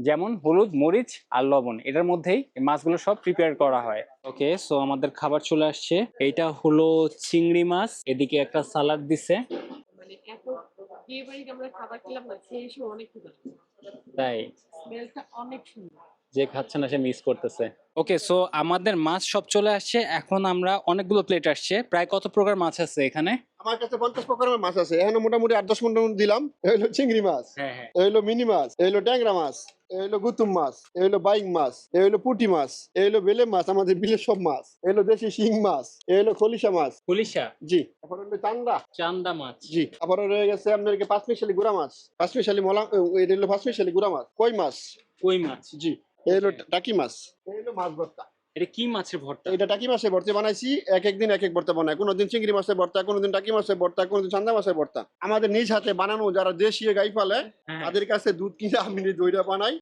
যেমন হলুদ, মরিচ আর লবণ, এটার মধ্যেই এই মাছগুলো সব প্রিপেয়ার করা হয়। ওকে, সো আমাদের খাবার চলে আসছে। এইটা হলো চিংড়ি মাছ, এদিকে একটা সালাদ দিছে। মানে এত বিয়ে বাড়িতে আমরা খাবার খেলাম না, খেয়ে এসে অনেক ক্ষুধা লাগছে। তাই স্মেলটা অনেক সুন্দর। যে খাচ্ছে না সে মিস করতেছে। ওকে, সো আমাদের মাছ সব চলে আসছে। এখন আমরা অনেকগুলো প্লেট আসছে। প্রায় কত প্রকার মাছ আছে এখানে? আমার কাছে 50 প্রকারের মাছ আছে, এখানে মোটামুটি 8-10 মিনিট দিলাম। এই হলো চিংড়ি মাছ, হ্যাঁ হ্যাঁ। এই হলো মিনি মাছ, এই হলো ট্যাংরা মাছ, এই হলো গুতুম মাছ, এই হলো বাইং মাছ, এই হলো পুঁটি মাছ, এই হলো বেলে মাছ, আমাদের বিলের সব মাছ, এই হলো দেশি শিং মাছ, এই হলো খলিশা মাছ। পুলিশা। জি, তারপর হলো চান্দা। চান্দা মাছ। জি, তারপরে রয়ে গেছে আপনার পাঁচমিশালি গুড়া মাছ, পাঁচমিশালি মলা, এটা হলো পাঁচমিশালি গুড়া মাছ, কই মাছ। কই মাছ। জি, এই হলো টাকি মাছ, এই হলো মাছ ভর্তা। এটা কি মাছের ভর্তা? এটা টাকি মাছের ভর্তা বানাইছি। এক এক দিন এক এক ভর্তা বানাই, কোনোদিন চিংড়ি মাছের ভর্তা, কোনোদিন টাকি মাছের ভর্তা, কোনোদিন চান্দা মাছের ভর্তা। আমাদের নিজ হাতে বানানো, যারা দেশীয় গাই পালে হ্যাঁ। তাদের কাছে দুধ কিনে আমি দইটা বানাই।